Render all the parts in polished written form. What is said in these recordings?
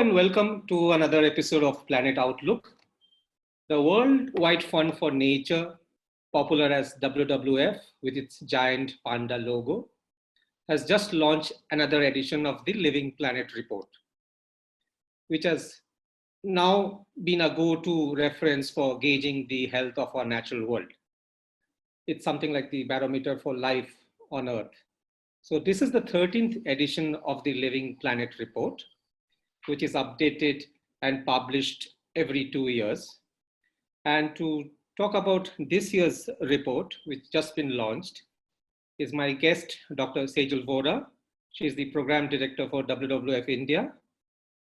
and welcome to another episode of Planet Outlook. The Worldwide Fund for Nature, popular as WWF with its giant panda logo, has just launched another edition of the Living Planet Report, which has now been a go-to reference for gauging the health of our natural world. It's something like the barometer for life on Earth. So this is the 13th edition of the Living Planet Report, which is updated and published every 2 years. And to talk about this year's report, which just been launched, is my guest, Dr. Sejal Worah. She is the Program Director for WWF India.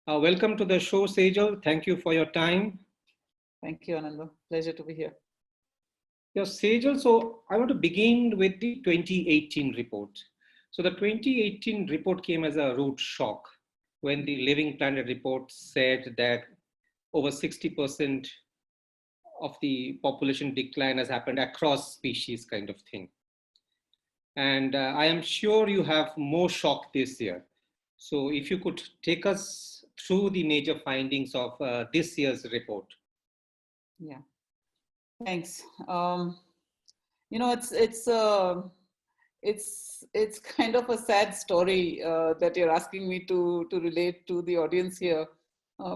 Welcome to the show, Sejal. Thank you for your time. Thank you, Ananda. Pleasure to be here. Yes, Sejal, so I want to begin with the 2018 report. So the 2018 report came as a rude shock when the Living Planet report said that over 60% of the population decline has happened across species, kind of thing. And I am sure you have more shock this year. So if you could take us through the major findings of this year's report. Yeah, thanks. It's kind of a sad story that you're asking me to relate to the audience here,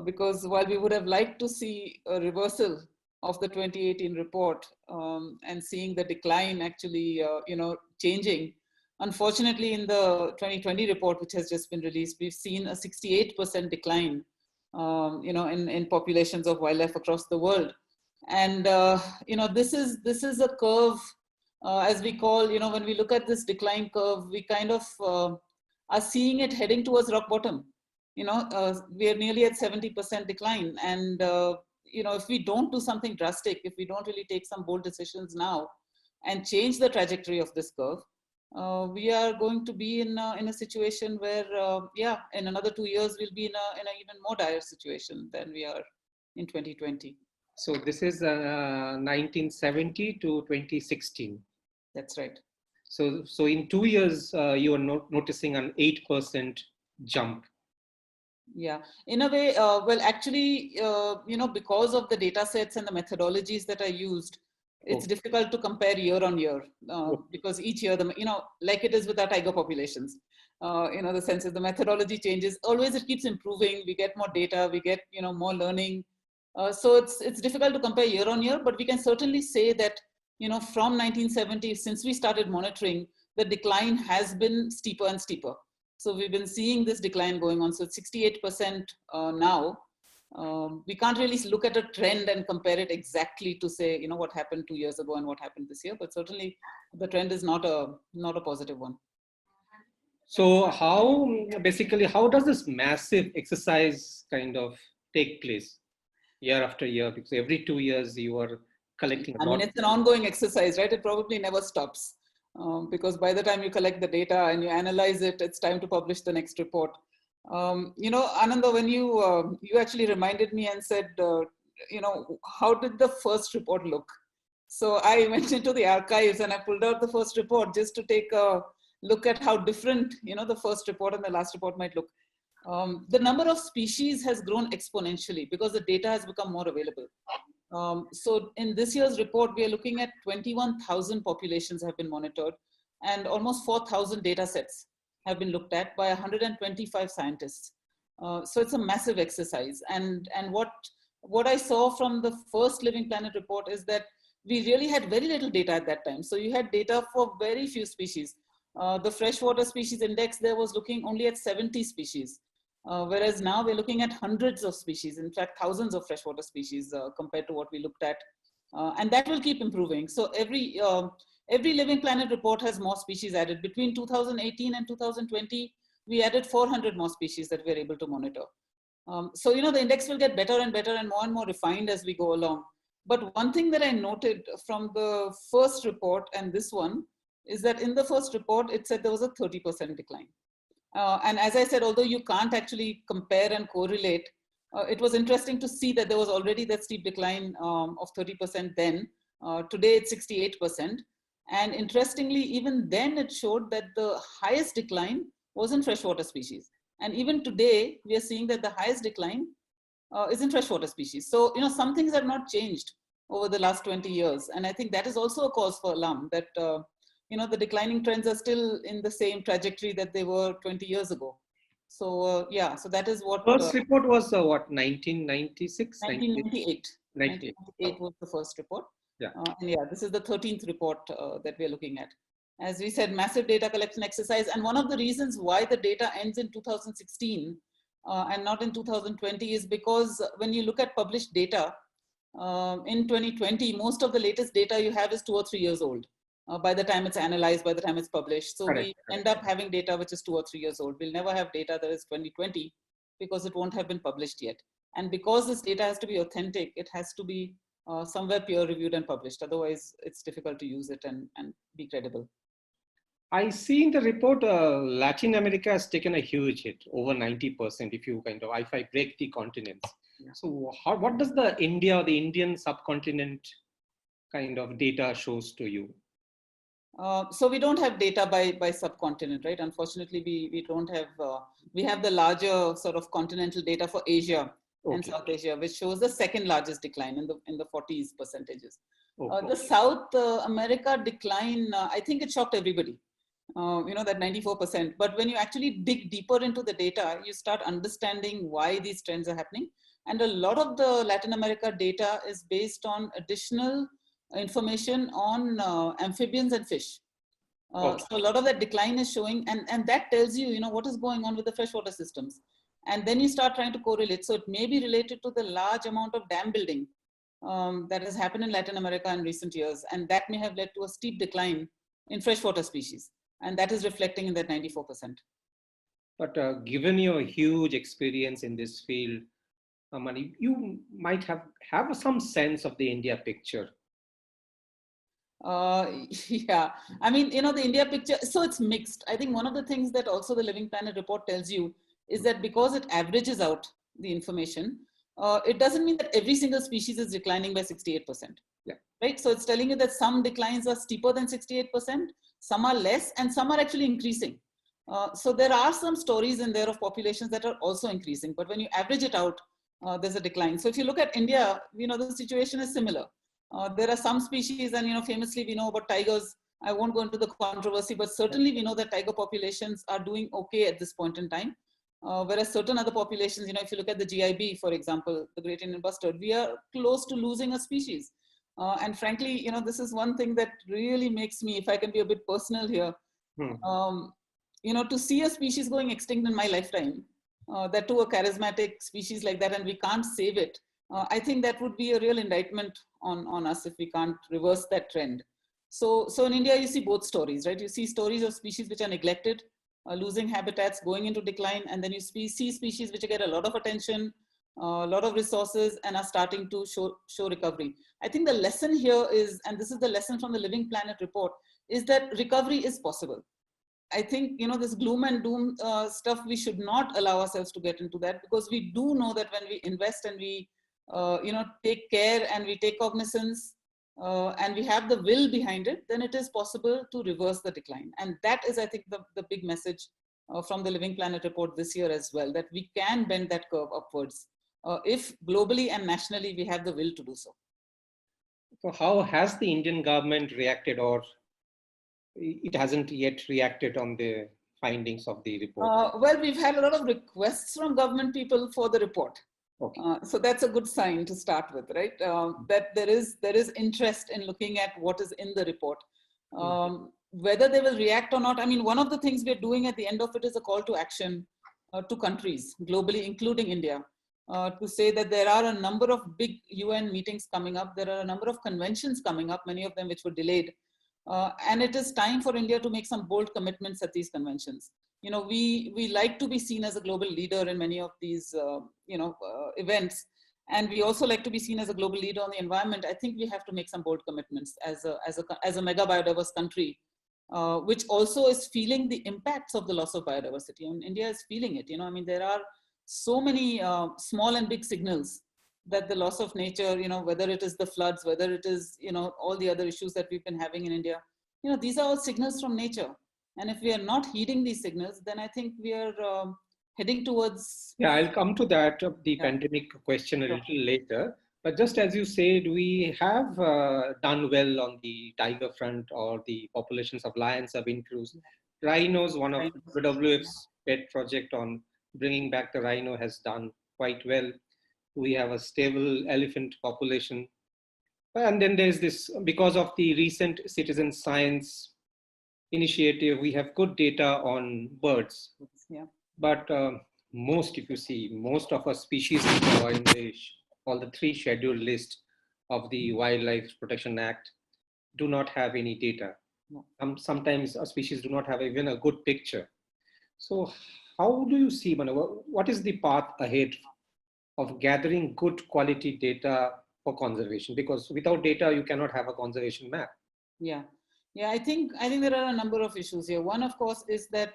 because while we would have liked to see a reversal of the 2018 report and seeing the decline actually, changing, unfortunately in the 2020 report, which has just been released, we've seen a 68% decline, in populations of wildlife across the world. And, this is a curve, as we call, when we look at this decline curve, we kind of are seeing it heading towards rock bottom. We are nearly at 70% decline. And, if we don't do something drastic, if we don't really take some bold decisions now and change the trajectory of this curve, we are going to be in a situation where, in another 2 years, we'll be in an even more dire situation than we are in 2020. So this is 1970 to 2016. That's right. So in 2 years, you are noticing an 8% jump. Yeah, in a way, because of the data sets and the methodologies that are used, it's difficult to compare year on year because each year, like it is with our tiger populations, the sense is the methodology changes. Always it keeps improving. We get more data, we get, more learning. So it's difficult to compare year on year, but we can certainly say that, from 1970, since we started monitoring, the decline has been steeper and steeper. So we've been seeing this decline going on. So it's 68% now. We can't really look at a trend and compare it exactly to say, what happened 2 years ago and what happened this year, but certainly the trend is not a positive one. So how does this massive exercise kind of take place year after year? Because every 2 years you are collecting. It's an ongoing exercise, right? It probably never stops because by the time you collect the data and you analyze it, it's time to publish the next report. Ananda, when you actually reminded me and said, how did the first report look? So I went into the archives and I pulled out the first report just to take a look at how different, the first report and the last report might look. The number of species has grown exponentially because the data has become more available. So in this year's report, we are looking at 21,000 populations have been monitored and almost 4,000 data sets have been looked at by 125 scientists. So it's a massive exercise. And what I saw from the first Living Planet report is that we really had very little data at that time. So you had data for very few species. The freshwater species index there was looking only at 70 species. Whereas now we're looking at hundreds of species, in fact, thousands of freshwater species compared to what we looked at. And that will keep improving. So every Living Planet report has more species added. Between 2018 and 2020, we added 400 more species that we're able to monitor. So, the index will get better and better and more refined as we go along. But one thing that I noted from the first report and this one is that in the first report, it said there was a 30% decline. And as I said, although you can't actually compare and correlate, it was interesting to see that there was already that steep decline of 30% then. Today it's 68%. And interestingly, even then it showed that the highest decline was in freshwater species. And even today, we are seeing that the highest decline is in freshwater species. So, some things have not changed over the last 20 years. And I think that is also a cause for alarm that, the declining trends are still in the same trajectory that they were 20 years ago. So, so that is what... First report was what, 1996? 1998. 98. 1998 was the first report. Yeah. And this is the 13th report that we're looking at. As we said, massive data collection exercise. And one of the reasons why the data ends in 2016 and not in 2020 is because when you look at published data, in 2020, most of the latest data you have is 2 or 3 years old. By the time it's analyzed, by the time it's published. So we end up having data which is 2 or 3 years old. We'll never have data that is 2020 because it won't have been published yet. And because this data has to be authentic, it has to be somewhere peer reviewed and published. Otherwise, it's difficult to use it and be credible. I see in the report, Latin America has taken a huge hit, over 90%, if I break the continents. Yeah. So what does the Indian subcontinent kind of data shows to you? So we don't have data by subcontinent, right? Unfortunately, we don't have, we have the larger sort of continental data for Asia and South Asia, which shows the second largest decline in the 40s percentages. The South America decline, I think it shocked everybody. That 94%. But when you actually dig deeper into the data, you start understanding why these trends are happening. And a lot of the Latin America data is based on additional information on amphibians and fish. So a lot of that decline is showing, and that tells you, what is going on with the freshwater systems. And then you start trying to correlate. So it may be related to the large amount of dam building that has happened in Latin America in recent years. And that may have led to a steep decline in freshwater species. And that is reflecting in that 94%. But given your huge experience in this field, Mani, you might have some sense of the India picture. Yeah, I mean, the India picture, so it's mixed. I think one of the things that also the Living Planet report tells you is that because it averages out the information, it doesn't mean that every single species is declining by 68%. Yeah. Right? So it's telling you that some declines are steeper than 68%, some are less, and some are actually increasing. So there are some stories in there of populations that are also increasing, but when you average it out, there's a decline. So if you look at India, the situation is similar. There are some species, and famously we know about tigers. I won't go into the controversy, but certainly we know that tiger populations are doing okay at this point in time. Whereas certain other populations, if you look at the GIB, for example, the Great Indian Bustard, we are close to losing a species. And frankly, this is one thing that really makes me, if I can be a bit personal here, to see a species going extinct in my lifetime, that to a charismatic species like that, and we can't save it. I think that would be a real indictment on us if we can't reverse that trend. So in India, you see both stories, right? You see stories of species which are neglected, losing habitats, going into decline, and then you see species which get a lot of attention, a lot of resources, and are starting to show recovery. I think the lesson here is, and this is the lesson from the Living Planet report, is that recovery is possible. I think, this gloom and doom stuff, we should not allow ourselves to get into that, because we do know that when we invest and we, take care and we take cognizance and we have the will behind it, then it is possible to reverse the decline. And that is, I think, the big message from the Living Planet report this year as well, that we can bend that curve upwards if globally and nationally we have the will to do so. So how has the Indian government reacted, or it hasn't yet reacted on the findings of the report? Well, we've had a lot of requests from government people for the report. Okay. So that's a good sign to start with, right? That there is interest in looking at what is in the report. Whether they will react or not, I mean, one of the things we're doing at the end of it is a call to action to countries globally, including India, to say that there are a number of big UN meetings coming up. There are a number of conventions coming up, many of them which were delayed. And it is time for India to make some bold commitments at these conventions. We like to be seen as a global leader in many of these, events. And we also like to be seen as a global leader on the environment. I think we have to make some bold commitments as a mega biodiverse country, which also is feeling the impacts of the loss of biodiversity. And India is feeling it. There are so many small and big signals that the loss of nature, whether it is the floods, whether it is, all the other issues that we've been having in India, these are all signals from nature. And if we are not heeding these signals, then I think we are heading towards? Yeah, I'll come to that, the Yeah. pandemic question a Sure. little later. But just as you said, we have done well on the tiger front, or the populations of lions have increased. Rhinos, one of Right. Yeah. WWF's pet project on bringing back the rhino, has done quite well. We have a stable elephant population. And then there's this, because of the recent citizen science initiative, we have good data on birds. Yeah. But most, if you see, most of our species are in the, all the three scheduled list of the Wildlife Protection Act do not have any data. No. Sometimes a species do not have even a good picture. So how do you see, Manu, what is the path ahead of gathering good quality data for conservation? Because without data, you cannot have a conservation map. Yeah. Yeah. I think there are a number of issues here. One, of course, is that,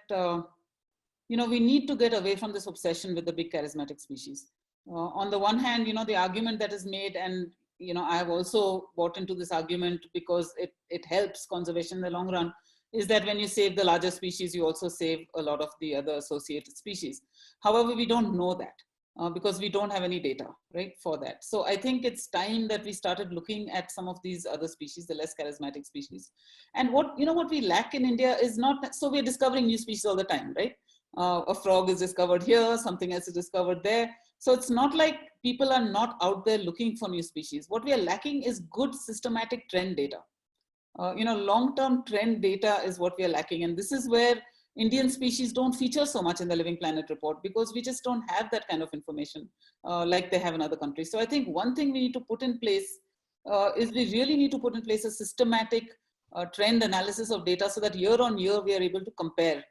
we need to get away from this obsession with the big charismatic species. On the one hand, the argument that is made, and I have also bought into this argument because it helps conservation in the long run, is that when you save the larger species, you also save a lot of the other associated species. However, we don't know that because we don't have any data, right, for that. So I think it's time that we started looking at some of these other species, the less charismatic species. And what we lack in India is not, so we're discovering new species all the time, right? A frog is discovered here, something else is discovered there. So it's not like people are not out there looking for new species. What we are lacking is good systematic trend data. Long-term trend data is what we are lacking. And this is where Indian species don't feature so much in the Living Planet report, because we just don't have that kind of information like they have in other countries. So I think one thing we need to put in place is we really need to put in place a systematic trend analysis of data, so that year on year we are able to compare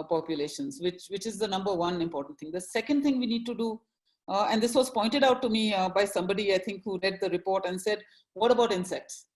populations, which is the number one important thing. The second thing we need to do, and this was pointed out to me by somebody, I think, who read the report and said, what about insects?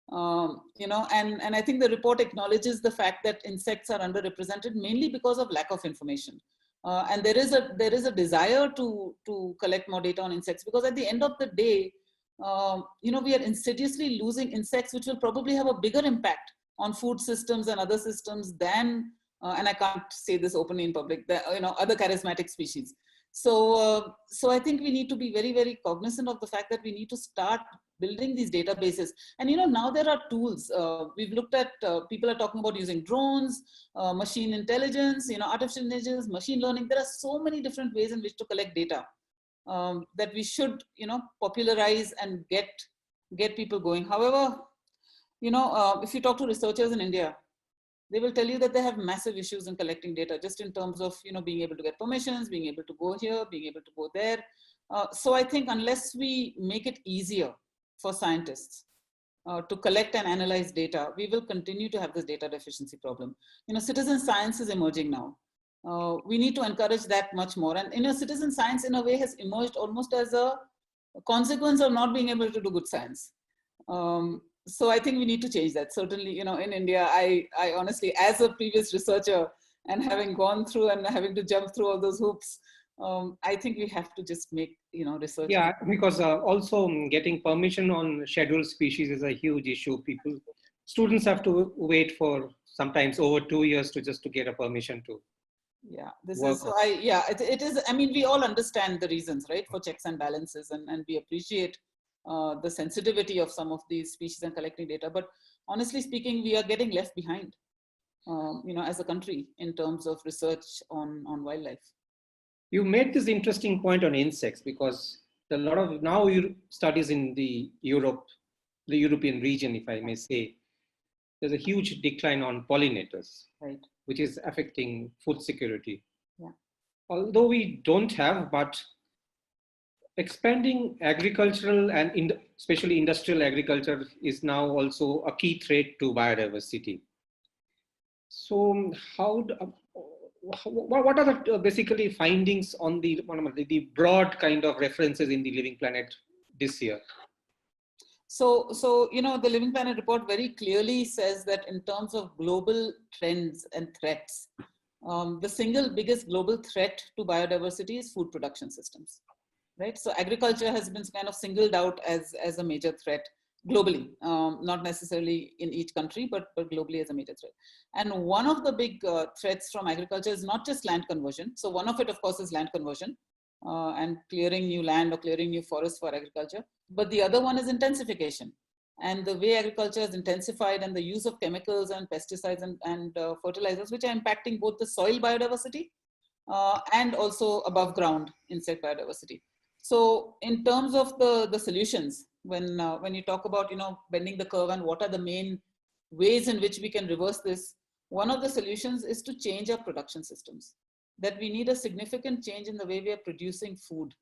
And I think the report acknowledges the fact that insects are underrepresented mainly because of lack of information. And there is a desire to collect more data on insects, because at the end of the day, we are insidiously losing insects, which will probably have a bigger impact on food systems and other systems than, and I can't say this openly in public, other charismatic species. So I think we need to be very, very cognizant of the fact that we need to start building these databases. And now there are tools. We've looked at, people are talking about using drones, machine intelligence, artificial intelligence, machine learning. There are so many different ways in which to collect data that we should, popularize and get people going. However, if you talk to researchers in India, they will tell you that they have massive issues in collecting data, just in terms of, being able to get permissions, being able to go here, being able to go there. So I think unless we make it easier for scientists to collect and analyze data, we will continue to have this data deficiency problem. Citizen science is emerging now. We need to encourage that much more. And, citizen science in a way has emerged almost as a consequence of not being able to do good science. So I think we need to change that. Certainly, in India, I honestly, as a previous researcher and having gone through and having to jump through all those hoops, I think we have to just make, research. Yeah, because also getting permission on scheduled species is a huge issue. Students have to wait for sometimes over 2 years to get a permission to. Yeah, it is. I mean, we all understand the reasons, right, for checks and balances, and we appreciate the sensitivity of some of these species and collecting data. But honestly speaking, we are getting left behind, as a country in terms of research on wildlife. You made this interesting point on insects, because a lot of now studies in the European region, if I may say, there's a huge decline on pollinators, right, which is affecting food security. Yeah. Although we don't have, but expanding agricultural and especially industrial agriculture is now also a key threat to biodiversity. So what are the basically findings on the broad kind of references in the Living Planet this year? So the Living Planet report very clearly says that in terms of global trends and threats, the single biggest global threat to biodiversity is food production systems, right? So agriculture has been kind of singled out as a major threat. globally, not necessarily in each country, but globally as a major threat. And one of the big threats from agriculture is not just land conversion. So one of it, of course, is land conversion and clearing new land or clearing new forests for agriculture. But the other one is intensification. And the way agriculture is intensified and the use of chemicals and pesticides and fertilizers, which are impacting both the soil biodiversity and also above ground insect biodiversity. So in terms of the solutions, when you talk about, bending the curve and what are the main ways in which we can reverse this, one of the solutions is to change our production systems. That we need a significant change in the way we are producing food.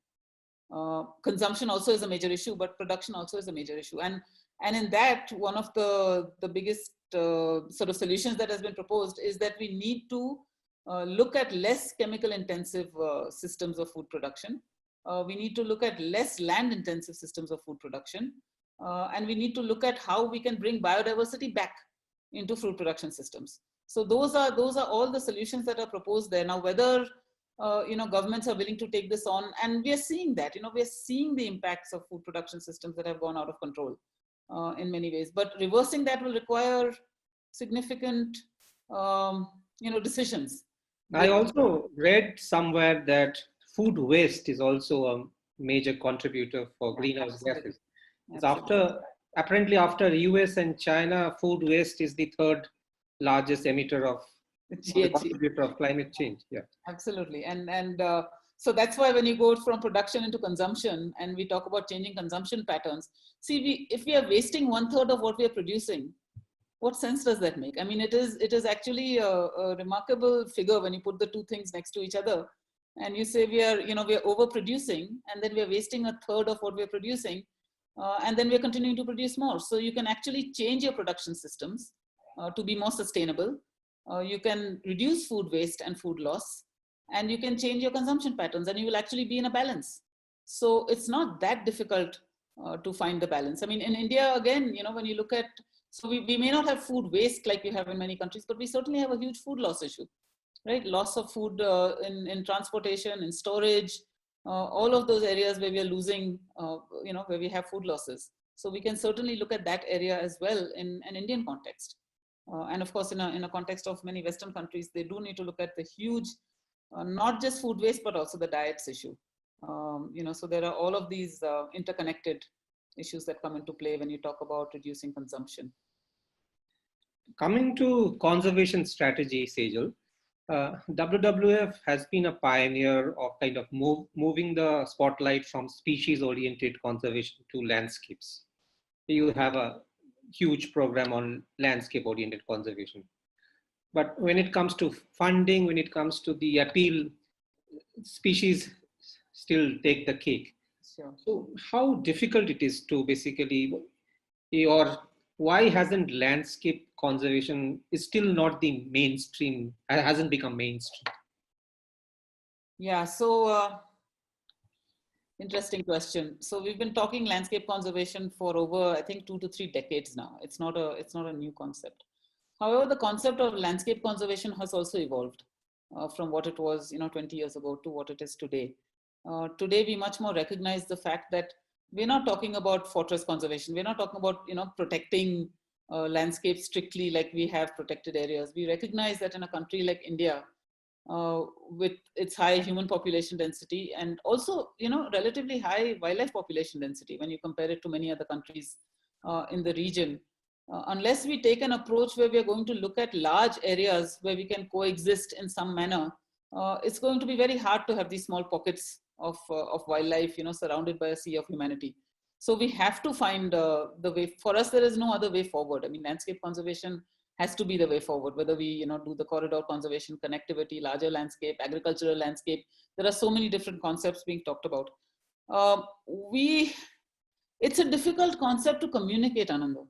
Consumption also is a major issue, but production also is a major issue. And in that, one of the biggest sort of solutions that has been proposed is that we need to look at less chemical intensive systems of food production. We need to look at less land intensive systems of food production. And we need to look at how we can bring biodiversity back into food production systems. So those are all the solutions that are proposed there. Now, whether governments are willing to take this on, and we are seeing that, we are seeing the impacts of food production systems that have gone out of control in many ways. But reversing that will require significant, decisions. I also read somewhere that food waste is also a major contributor for greenhouse gases. Apparently after US and China, food waste is the third largest emitter of contributor of climate change. Yeah, absolutely. And so that's why when you go from production into consumption and we talk about changing consumption patterns, see, if we are wasting 1/3 of what we are producing, what sense does that make? I mean, it is actually a remarkable figure when you put the two things next to each other and you say we are overproducing, and then we are wasting 1/3 of what we are producing, and then we are continuing to produce more. So you can actually change your production systems to be more sustainable. You can reduce food waste and food loss, and you can change your consumption patterns, and you will actually be in a balance. So it's not that difficult to find the balance. I mean, in India, again, when you look at, so we may not have food waste like we have in many countries, but we certainly have a huge food loss issue, right? Loss of food in transportation, in storage, all of those areas where we are losing, where we have food losses. So we can certainly look at that area as well in an Indian context. And of course, in a context of many Western countries, they do need to look at the huge, not just food waste, but also the diets issue. So there are all of these interconnected issues that come into play when you talk about reducing consumption. Coming to conservation strategy, Sejal, WWF has been a pioneer of kind of moving the spotlight from species-oriented conservation to landscapes. You have a huge program on landscape-oriented conservation. But when it comes to funding, when it comes to the appeal, species still take the cake. Sure. So how difficult it is to basically, or why hasn't landscape conservation is still not the mainstream, hasn't become mainstream? Yeah, so interesting question. So we've been talking landscape conservation for over, I think, 2 to 3 decades now. It's not a new concept. However, the concept of landscape conservation has also evolved from what it was, 20 years ago to what it is today. Today, we much more recognize the fact that we're not talking about fortress conservation. We're not talking about, protecting landscapes strictly like we have protected areas. We recognize that in a country like India, with its high human population density and also, relatively high wildlife population density when you compare it to many other countries in the region, unless we take an approach where we are going to look at large areas where we can coexist in some manner, it's going to be very hard to have these small pockets of wildlife, surrounded by a sea of humanity. So we have to find the way. For us, there is no other way forward. I mean, landscape conservation has to be the way forward, whether we, do the corridor conservation, connectivity, larger landscape, agricultural landscape. There are so many different concepts being talked about. It's a difficult concept to communicate, Ananda.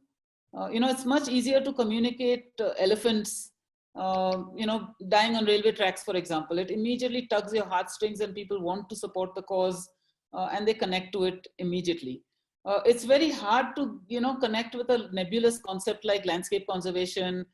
It's much easier to communicate elephants, dying on railway tracks, for example. It immediately tugs your heartstrings and people want to support the cause and they connect to it immediately. It's very hard to, connect with a nebulous concept like landscape conservation,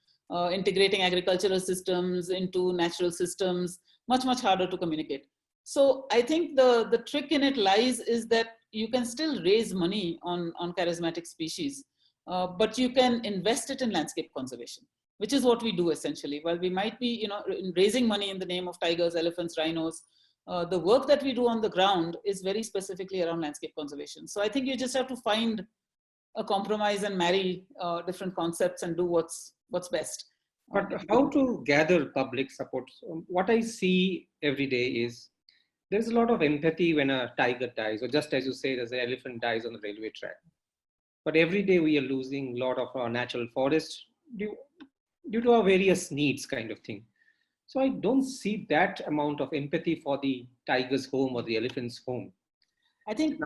integrating agricultural systems into natural systems, much, much harder to communicate. So I think the trick in it lies is that you can still raise money on charismatic species. but you can invest it in landscape conservation, which is what we do essentially. While we might be, raising money in the name of tigers, elephants, rhinos, the work that we do on the ground is very specifically around landscape conservation. So I think you just have to find a compromise and marry different concepts and do what's best. But how to gather public support? So what I see every day is there's a lot of empathy when a tiger dies, or just as you say, there's an elephant dies on the railway track. But every day we are losing a lot of our natural forests due to our various needs kind of thing. So I don't see that amount of empathy for the tiger's home or the elephant's home. I think,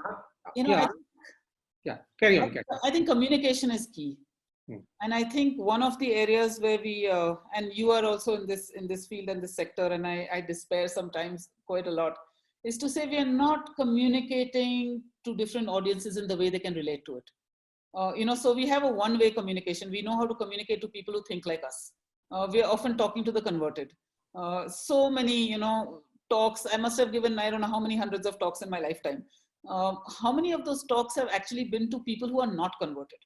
Carry on. I think communication is key. And I think one of the areas where we, and you are also in this field and this sector, and I despair sometimes quite a lot, is to say we are not communicating to different audiences in the way they can relate to it. So we have a one-way communication. We know how to communicate to people who think like us. We are often talking to the converted. So many, talks. I must have given, I don't know how many hundreds of talks in my lifetime. How many of those talks have actually been to people who are not converted?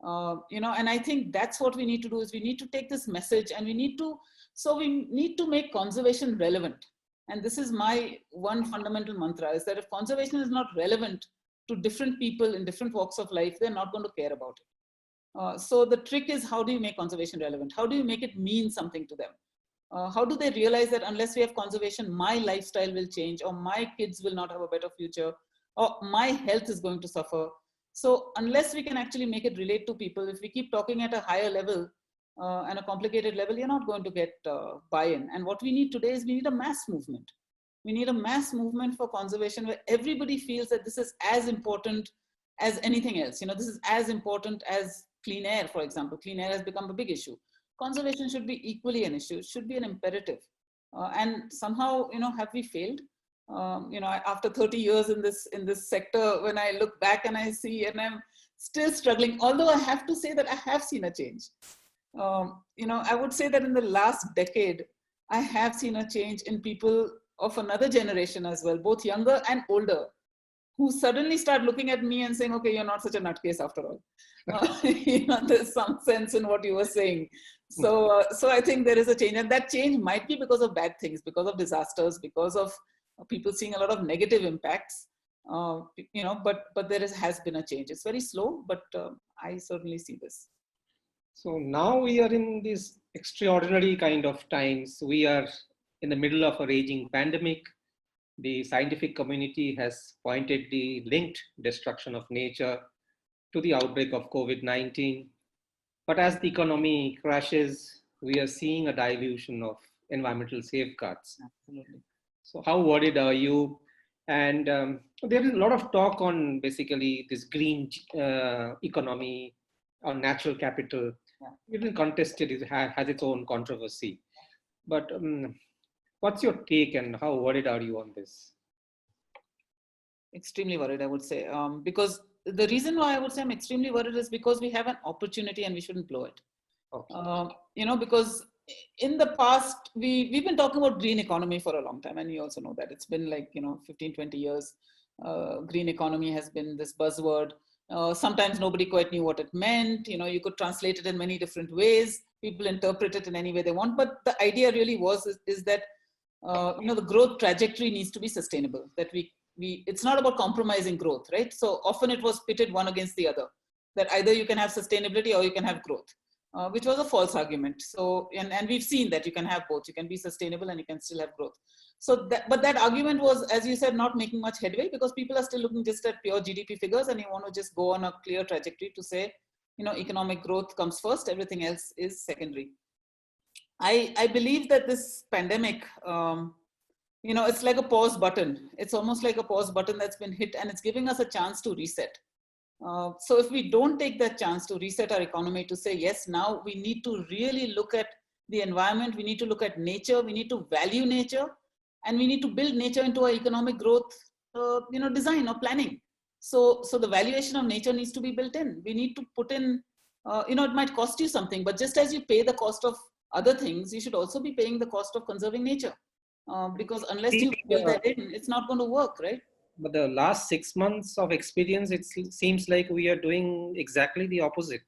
And I think that's what we need to do, is we need to take this message and we need to make conservation relevant. And this is my one fundamental mantra, is that if conservation is not relevant to different people in different walks of life, they're not going to care about it. So the trick is, how do you make conservation relevant? How do you make it mean something to them? How do they realize that unless we have conservation, my lifestyle will change, or my kids will not have a better future, or my health is going to suffer? So unless we can actually make it relate to people, if we keep talking at a higher level and a complicated level, you're not going to get buy-in. And what we need today is we need a mass movement. We need a mass movement for conservation where everybody feels that this is as important as anything else. This is as important as clean air, for example. Clean air has become a big issue. Conservation should be equally an issue. It should be an imperative. And somehow, have we failed? After 30 years in this sector, when I look back and I see, and I'm still struggling, although I have to say that I have seen a change. I would say that in the last decade, I have seen a change in people of another generation as well, both younger and older, who suddenly start looking at me and saying, okay, you're not such a nutcase after all. There's some sense in what you were saying. So I think there is a change, and that change might be because of bad things, because of disasters, because of people seeing a lot of negative impacts, but there has been a change. It's very slow, but I certainly see this. So now we are in these extraordinary kind of times. We are in the middle of a raging pandemic. The scientific community has pointedly linked destruction of nature to the outbreak of COVID-19. But as the economy crashes, we are seeing a dilution of environmental safeguards. Absolutely. So how worried are you? And there is a lot of talk on basically this green economy or natural capital. Yeah. Even contested, it has its own controversy. But what's your take, and how worried are you on this? Extremely worried, I would say. Because the reason why I would say I'm extremely worried is because we have an opportunity and we shouldn't blow it. Okay. Because in the past, we've been talking about green economy for a long time, and you also know that it's been like 15, 20 years. Green economy has been this buzzword. Sometimes nobody quite knew what it meant. You could translate it in many different ways. People interpret it in any way they want, but the idea really is that the growth trajectory needs to be sustainable. That it's not about compromising growth, right? So often it was pitted one against the other. That either you can have sustainability or you can have growth. Which was a false argument. So, and we've seen that you can have both. You can be sustainable and you can still have growth. So, but that argument was, as you said, not making much headway because people are still looking just at pure GDP figures, and you want to just go on a clear trajectory to say, economic growth comes first, everything else is secondary. I believe that this pandemic, it's like a pause button. It's almost like a pause button that's been hit, and it's giving us a chance to reset. So if we don't take that chance to reset our economy, to say, yes, now we need to really look at the environment, we need to look at nature, we need to value nature, and we need to build nature into our economic growth, design or planning. So the valuation of nature needs to be built in. We need to put in, it might cost you something, but just as you pay the cost of other things, you should also be paying the cost of conserving nature. Because unless you build that in, it's not going to work, right? but the last 6 months of experience, it seems like we are doing exactly the opposite.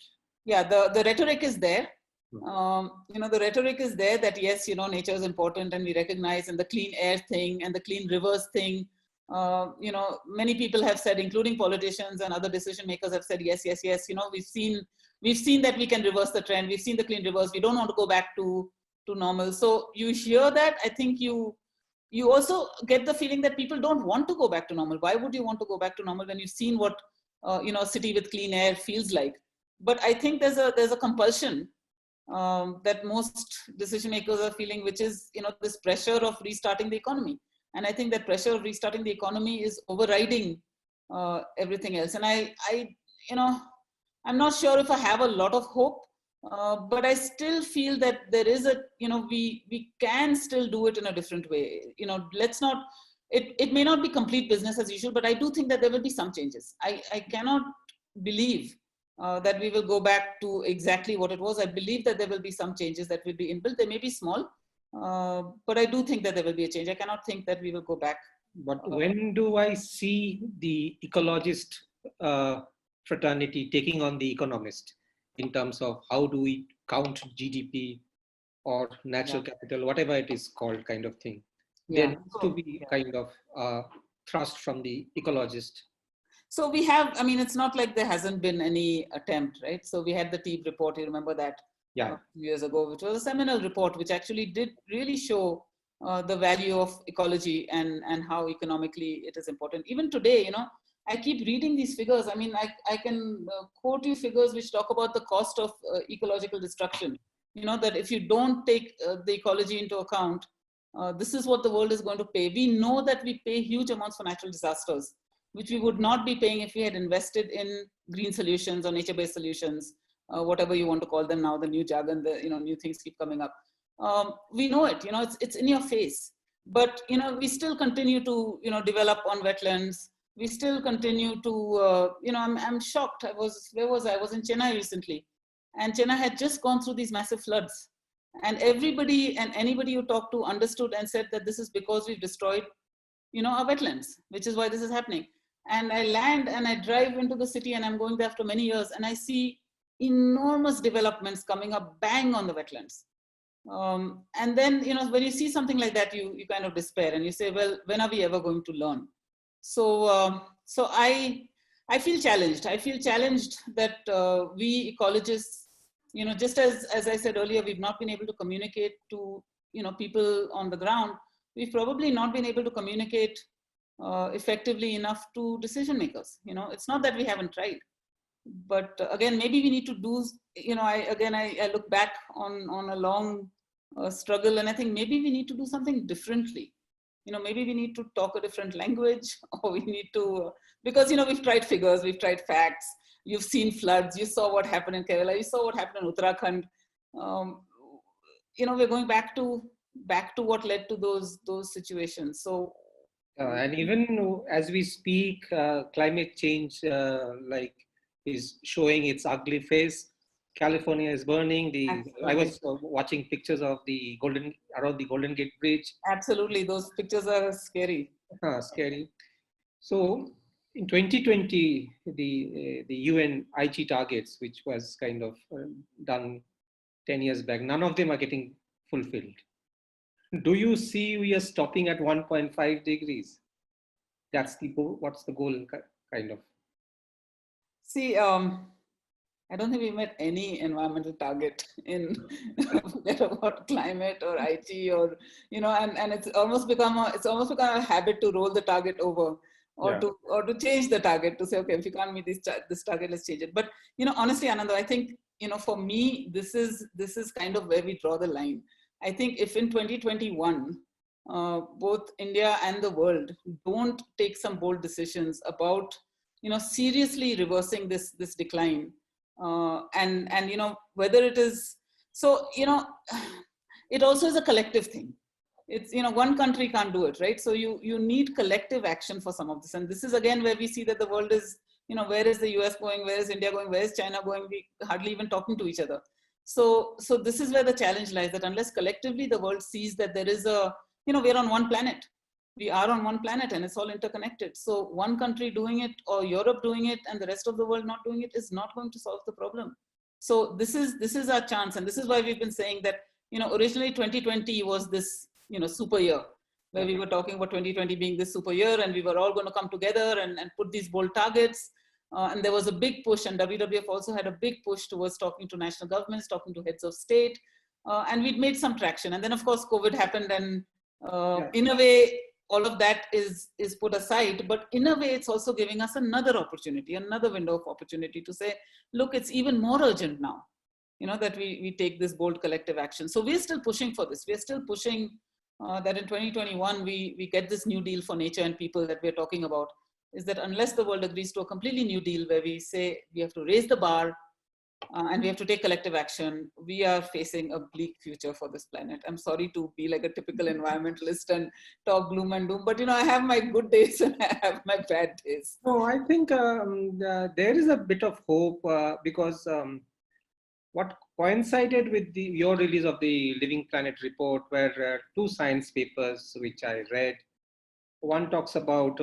Yeah, the rhetoric is there. Hmm. The rhetoric is there that yes, nature is important and we recognize, and the clean air thing and the clean rivers thing. Many people have said, including politicians and other decision makers have said, yes, yes, yes. We've seen that we can reverse the trend. We've seen the clean rivers. We don't want to go back to normal. So you hear that. I think you also get the feeling that people don't want to go back to normal. Why would you want to go back to normal when you've seen what a city with clean air feels like? But I think there's a compulsion that most decision makers are feeling, which is this pressure of restarting the economy. And I think that pressure of restarting the economy is overriding everything else. And I'm not sure if I have a lot of hope, but I still feel that there is we can still do it in a different way. Let's not, it may not be complete business as usual, but I do think that there will be some changes. I cannot believe that we will go back to exactly what it was. I believe that there will be some changes that will be inbuilt. They may be small, but I do think that there will be a change. I cannot think that we will go back. But when do I see the ecologist fraternity taking on the economist in terms of how do we count GDP or natural capital, whatever it is called, kind of thing? There needs to be kind of thrust from the ecologist. So we have, it's not like there hasn't been any attempt, right? So we had the TEEB report, you remember that? Yeah. A few years ago, which was a seminal report, which actually did really show the value of ecology and how economically it is important. Even today, I keep reading these figures. I can quote you figures which talk about the cost of ecological destruction. That if you don't take the ecology into account, this is what the world is going to pay. We know that we pay huge amounts for natural disasters, which we would not be paying if we had invested in green solutions or nature-based solutions, whatever you want to call them now, the new jargon, new things keep coming up. We know it, it's in your face, but, we still continue to, develop on wetlands. We still continue to, I'm shocked. Where was I? I was in Chennai recently, and Chennai had just gone through these massive floods, and everybody and anybody you talked to understood and said that this is because we've destroyed, our wetlands, which is why this is happening. And I land and I drive into the city, and I'm going there after many years, and I see enormous developments coming up bang on the wetlands. And then, when you see something like that, you kind of despair and you say, well, when are we ever going to learn? So I feel challenged. I feel challenged that we ecologists, just as I said earlier, we've not been able to communicate to, people on the ground. We've probably not been able to communicate effectively enough to decision makers. It's not that we haven't tried, but again, maybe we need to do, I look back on a long struggle, and I think maybe we need to do something differently. Maybe we need to talk a different language, or we need to, because, we've tried figures, we've tried facts. You've seen floods, you saw what happened in Kerala, you saw what happened in Uttarakhand. We're going back to what led to those situations. So and even as we speak, climate change is showing its ugly face. California is burning. I was watching pictures of around the Golden Gate Bridge. Absolutely, those pictures are scary. Scary. So in 2020, the UN Aichi targets, which was kind of done 10 years back, none of them are getting fulfilled. Do you see we are stopping at 1.5 degrees? That's the goal. What's the goal, kind of? See, I don't think we met any environmental target in forget about climate or IT or, and it's almost become a habit to roll the target over, or to change the target, to say, okay, if you can't meet this target, let's change it. But, honestly, Ananda, I think, for me, this is kind of where we draw the line. I think if in 2021, both India and the world don't take some bold decisions about, seriously reversing this decline, and whether it is, so, it also is a collective thing. It's, one country can't do it, right? So you need collective action for some of this. And this is again where we see that the world is, where is the US going? Where is India going? Where is China going? We hardly even talking to each other. So this is where the challenge lies, that unless collectively the world sees that there is we're on one planet, we are on one planet and it's all interconnected. So one country doing it or Europe doing it and the rest of the world not doing it is not going to solve the problem. So this is our chance, and this is why we've been saying that, originally 2020 was this, super year, where we were talking about 2020 being this super year, and we were all going to come together and put these bold targets. And there was a big push, and WWF also had a big push towards talking to national governments, talking to heads of state, and we'd made some traction. And then of course COVID happened, and in a way all of that is put aside, but in a way it's also giving us another opportunity, another window of opportunity to say, look, it's even more urgent now, that we take this bold collective action. So we're still pushing for this. We're still pushing that in 2021 we get this new deal for nature and people that we're talking about. Is that unless the world agrees to a completely new deal where we say we have to raise the bar and we have to take collective action, we are facing a bleak future for this planet. I'm sorry to be like a typical environmentalist and talk gloom and doom, but I have my good days and I have my bad days. No, I think there is a bit of hope because what coincided with your release of the Living Planet report were two science papers which I read. One talks about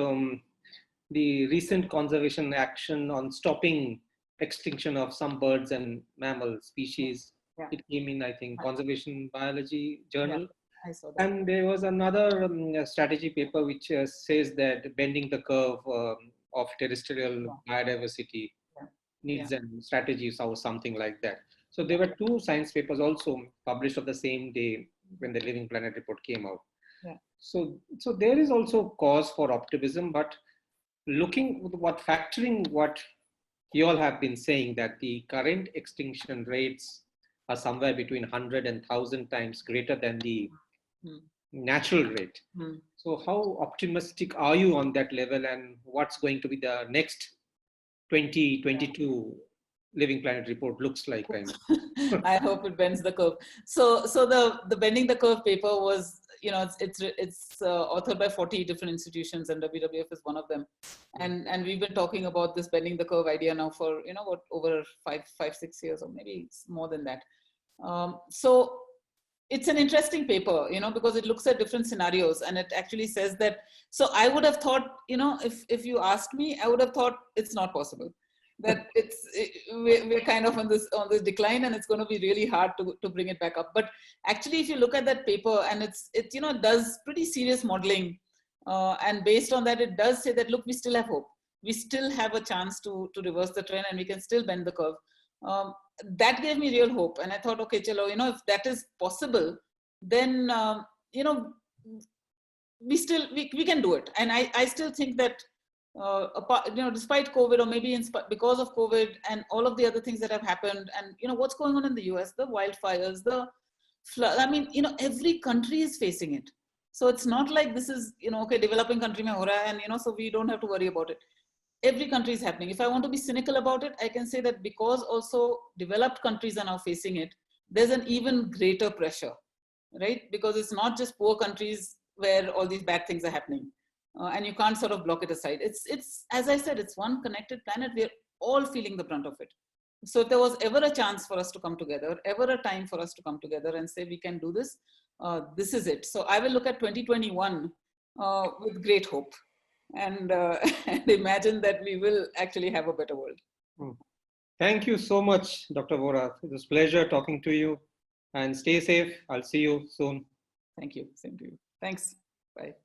the recent conservation action on stopping extinction of some birds and mammal species. Yeah. It came in, I think, Conservation Biology Journal. Yeah, I saw that. And there was another strategy paper which says that bending the curve of terrestrial biodiversity needs and strategies or something like that. So there were two science papers also published on the same day when the Living Planet report came out. Yeah. So there is also cause for optimism, but factoring what you all have been saying, that the current extinction rates are somewhere between 100 and 1,000 times greater than the natural rate. So how optimistic are you on that level, and what's going to be the next 2022 Living Planet report looks like? I hope it bends the curve. So the bending the curve paper was, it's authored by 40 different institutions, and WWF is one of them. And we've been talking about this bending the curve idea now for, over 5-6 years, or maybe more than that. So it's an interesting paper, because it looks at different scenarios, and it actually says that. So I would have thought, if you asked me, I would have thought it's not possible. That we're kind of on this decline, and it's going to be really hard to bring it back up. But actually, if you look at that paper, and it does pretty serious modeling, and based on that, it does say that, look, we still have hope. We still have a chance to reverse the trend, and we can still bend the curve. That gave me real hope, and I thought, okay, chalo, if that is possible, then we can do it. And I still think that. Despite COVID, or maybe because of COVID and all of the other things that have happened, and what's going on in the US, the wildfires, the flood. I mean, every country is facing it. So it's not like this is, okay, developing country mein ho raha hai, and so we don't have to worry about it. Every country is happening. If I want to be cynical about it, I can say that because also developed countries are now facing it, there's an even greater pressure, right? Because it's not just poor countries where all these bad things are happening. And you can't sort of block it aside. It's as I said, it's one connected planet. We're all feeling the brunt of it. So if there was ever a chance for us to come together, ever a time for us to come together and say we can do this, this is it. So I will look at 2021 with great hope, and imagine that we will actually have a better world. Thank you so much, Dr. Worah. It was a pleasure talking to you, and stay safe. I'll see you soon. Thank you. Same to you. Thanks. Bye.